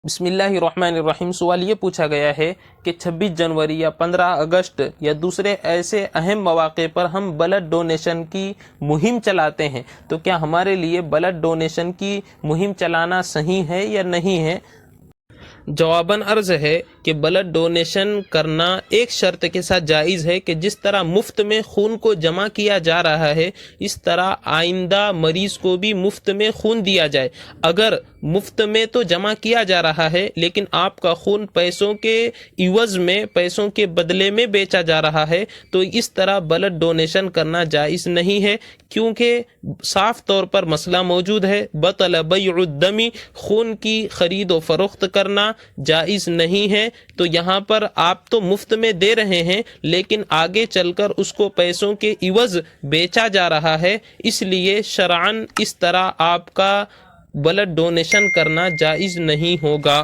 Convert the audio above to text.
بسم اللہ الرحمن الرحیم۔ سوال یہ پوچھا گیا ہے کہ 26 جنوری یا 15 اگست یا دوسرے ایسے اہم مواقع پر ہم بلڈ ڈونیشن کی مہم چلاتے ہیں، تو کیا ہمارے لیے بلڈ ڈونیشن کی مہم چلانا صحیح ہے یا نہیں ہے؟ جواباً عرض ہے کہ بلڈ ڈونیشن کرنا ایک شرط کے ساتھ جائز ہے کہ جس طرح مفت میں خون کو جمع کیا جا رہا ہے اس طرح آئندہ مریض کو بھی مفت میں خون دیا جائے۔ اگر مفت میں تو جمع کیا جا رہا ہے لیکن آپ کا خون پیسوں کے عوض میں، پیسوں کے بدلے میں بیچا جا رہا ہے تو اس طرح بلڈ ڈونیشن کرنا جائز نہیں ہے، کیونکہ صاف طور پر مسئلہ موجود ہے، بطل بیع الدم، خون کی خرید و فروخت کرنا جائز نہیں ہے۔ تو یہاں پر آپ تو مفت میں دے رہے ہیں لیکن آگے چل کر اس کو پیسوں کے عوض بیچا جا رہا ہے، اس لیے شرعاً اس طرح آپ کا بلڈ ڈونیشن کرنا جائز نہیں ہوگا۔